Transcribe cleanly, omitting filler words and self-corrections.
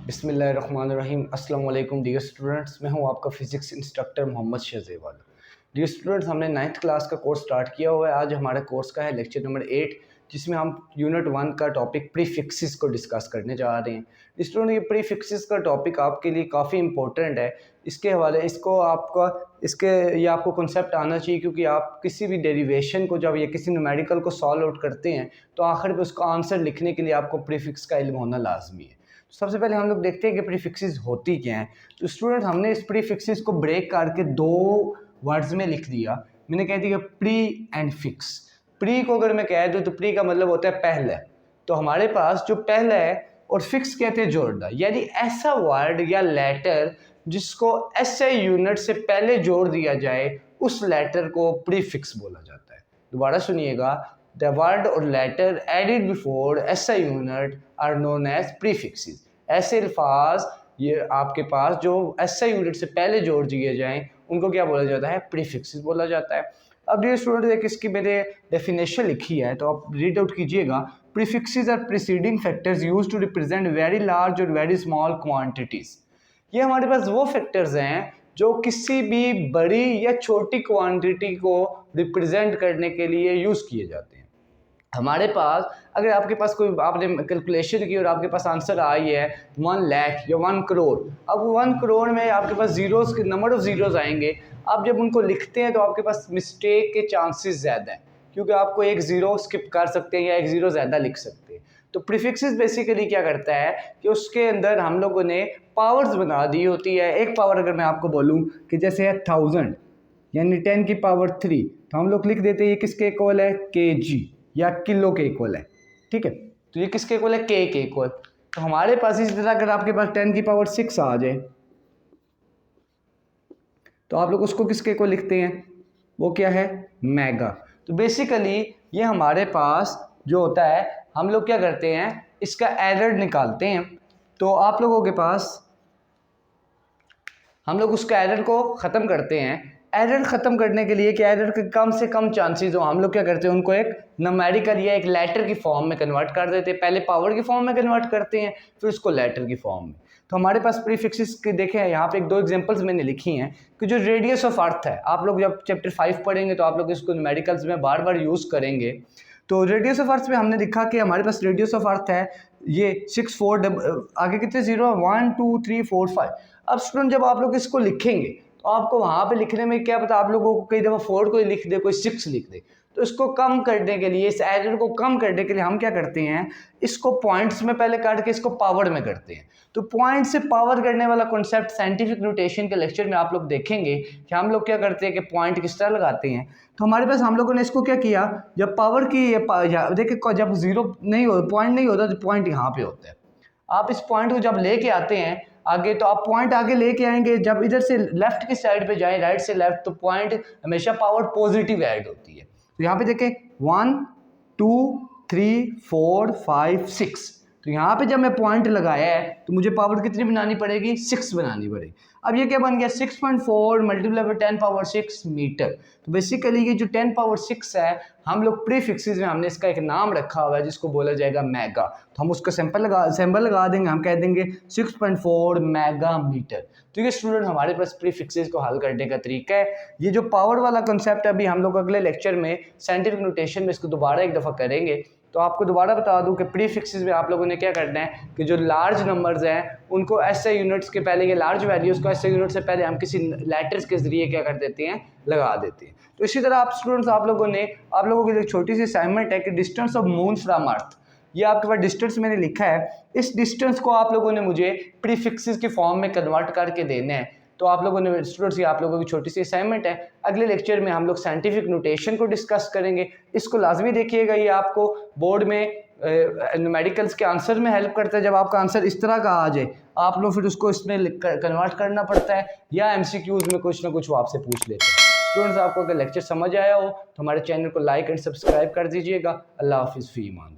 बिस्मिल्लाहिर्रहमानिर्रहीम। अस्सलाम वालेकुम डियर स्टूडेंट्स, मैं हूं आपका physics instructor Mohammad Shahzewal. Dear students, हमने 9th क्लास का कोर्स स्टार्ट किया हुआ है। आज हमारे कोर्स का है लेक्चर नंबर 8, जिसमें हम यूनिट 1 का टॉपिक प्रीफिक्सेस को डिस्कस करने जा रहे हैं। स्टूडेंट, ये प्रीफिक्सेस का टॉपिक आपके लिए काफ़ी इंपॉर्टेंट है। इसके हवाले ये आपको कॉन्सेप्ट आना चाहिए, क्योंकि आप किसी भी डेरिवेशन को जब या किसी न्यूमेरिकल को सॉल्व आउट करते हैं तो आखिर में उसका आंसर लिखने के लिए आपको प्रीफिक्स का इल्म होना लाजमी है। सबसे पहले हम लोग देखते हैं कि प्रीफिक्सेस होती क्या हैं। तो स्टूडेंट, हमने इस प्रीफिक्सेस को ब्रेक करके दो वर्ड्स में लिख दिया। मैंने कह दिया प्री एंड फिक्स। प्री को अगर मैं कह दूँ तो प्री का मतलब होता है पहला। तो हमारे पास जो पहला है, और फिक्स कहते हैं जोड़ना, यानी ऐसा वर्ड या लेटर जिसको एसआई यूनिट से पहले जोड़ दिया जाए उस लेटर को प्रीफिक्स बोला जाता है। दोबारा सुनिएगा, the word or letter added before SI unit are known as prefixes। ऐसे अल्फाज ये आपके पास जो SI यूनिट से पहले जोड़ दिए जाएं उनको क्या बोला जाता है? प्रीफिक्सेस बोला जाता है। अब डियर स्टूडेंट, एक इसकी मैंने डेफिनेशन लिखी है, तो आप रीड आउट कीजिएगा। Prefixes are preceding factors used to represent very large और वेरी स्मॉल क्वांटिटीज। ये हमारे पास वो फैक्टर्स हैं जो किसी भी बड़ी या छोटी क्वांटिटी को रिप्रेजेंट करने के लिए यूज़ किए जाते हैं। हमारे पास अगर आपके पास कोई आपने कैलकुलेशन की और आपके पास आंसर आई है 1 लाख या 1 करोड़। अब 1 करोड़ में आपके पास जीरोस के नंबर ऑफ जीरोस आएंगे। आप जब उनको लिखते हैं तो आपके पास मिस्टेक के चांसेस ज़्यादा हैं, क्योंकि आपको एक ज़ीरो स्किप कर सकते हैं या एक ज़ीरो ज़्यादा लिख सकते हैं। तो प्रीफिक्सेस बेसिकली क्या करता है कि उसके अंदर हम लोगों ने पावर्स बना दी होती है। एक पावर अगर मैं आपको बोलूँ कि जैसे है 1000 यानी 10 की पावर 3, तो हम लोग लिख देते हैं ये किसके इक्वल है? kg या किलो के इक्वल है। ठीक है, तो ये किसके इक्वल है? के इक्वल। तो हमारे पास इसी तरह अगर आपके पास 10 की पावर 6 आ जाए तो आप लोग उसको किसके इक्वल लिखते हैं? वो क्या है? मेगा। तो बेसिकली ये हमारे पास जो होता है, हम लोग क्या करते हैं, इसका एरर निकालते हैं। तो आप लोगों के पास हम लोग उसका एरर को ख़त्म करते हैं। एरर ख़त्म करने के लिए कि एरर के कम से कम चांसेस हो, हम लोग क्या करते हैं, उनको एक न्यूमेरिकल या एक लेटर की फॉर्म में कन्वर्ट कर देते हैं। पहले पावर की फॉर्म में कन्वर्ट करते हैं, फिर उसको लेटर की फॉर्म में। तो हमारे पास प्रीफिक्सेस के देखें, यहाँ पे एक दो एग्जांपल्स मैंने लिखी हैं कि जो रेडियस ऑफ अर्थ है, आप लोग जब चैप्टर 5 पढ़ेंगे तो आप लोग इसको न्यूमेरिकल्स में बार बार यूज़ करेंगे। तो रेडियस ऑफ अर्थ में हमने लिखा कि हमारे पास रेडियस ऑफ अर्थ है ये 6 4 आगे कितने जीरो? 1 2 3 4 5। अब स्टूडेंट, जब आप लोग इसको लिखेंगे तो आपको वहाँ पे लिखने में क्या पता, आप लोगों को कई दफ़ा 4 कोई लिख दे, कोई 6 लिख दे। तो इसको कम करने के लिए, इस एरर को कम करने के लिए हम क्या करते हैं, इसको पॉइंट्स में पहले काट के इसको पावर में करते हैं। तो पॉइंट से पावर करने वाला कॉन्सेप्ट साइंटिफिक नोटेशन के लेक्चर में आप लोग देखेंगे कि हम लोग क्या करते हैं कि पॉइंट किस तरह लगाते हैं। तो हमारे पास हम लोगों ने इसको क्या किया, जब पावर की देखिए जब जीरो नहीं हो, पॉइंट नहीं होता, तो पॉइंट यहाँ पे होता है। आप इस पॉइंट को जब लेके आते हैं आगे, तो आप पॉइंट आगे लेके आएंगे, जब इधर से लेफ्ट की साइड पे जाएं, राइट से लेफ्ट, तो पॉइंट हमेशा पावर पॉजिटिव ऐड होती है। तो यहाँ पे देखें 1 2 3 4 5 6। तो यहाँ पे जब मैं पॉइंट लगाया है तो मुझे पावर कितनी बनानी पड़ेगी? 6 बनानी पड़ेगी। अब ये क्या बन गया? 6.4 मल्टीप्लाई बाई 10 पावर 6 मीटर। तो बेसिकली ये जो 10 पावर 6 है, हम लोग प्रीफिक्सेस में हमने इसका एक नाम रखा हुआ है जिसको बोला जाएगा मेगा। तो हम उसका सैंपल लगा देंगे, हम कह देंगे 6.4 मेगा मीटर। तो ये स्टूडेंट हमारे पास प्रीफिक्सेस को हल करने का तरीका है। ये जो पावर वाला कंसेप्ट है, अभी हम लोग अगले लेक्चर में साइंटिफिक नोटेशन में इसको दोबारा एक दफ़ा करेंगे। तो आपको दोबारा बता दूं कि प्रीफिक्सेस में आप लोगों ने क्या करना है कि जो लार्ज नंबर्स हैं उनको एसआई यूनिट्स के पहले, ये लार्ज वैल्यूज़ को एसआई यूनिट से पहले हम किसी लेटर्स के ज़रिए क्या कर देते हैं, लगा देते हैं। तो इसी तरह आप स्टूडेंट्स, आप लोगों के लिए एक छोटी सी असाइनमेंट है कि डिस्टेंस ऑफ मून फ्रॉम अर्थ। ये आपके पास डिस्टेंस मैंने लिखा है, इस डिस्टेंस को आप लोगों ने मुझे प्रीफिक्सेस के फॉर्म में कन्वर्ट करके देना है। तो आप लोगों ने स्टूडेंट्स, ये आप लोगों की छोटी सी असाइनमेंट है। अगले लेक्चर में हम लोग साइंटिफिक नोटेशन को डिस्कस करेंगे। इसको लाजमी देखिएगा, ये आपको बोर्ड में न्यूमेरिकल्स के आंसर में हेल्प करता है। जब आपका आंसर इस तरह का आ जाए, आप लोग फिर उसको इसमें कन्वर्ट करना पड़ता है, या एमसीक्यूज में कुछ ना कुछ वो आपसे पूछ लेते हैं। स्टूडेंट्स, आपको अगर लेक्चर समझ आया हो तो हमारे चैनल को लाइक एंड सब्सक्राइब कर दीजिएगा। अल्लाह हाफिज़, फी ईमान।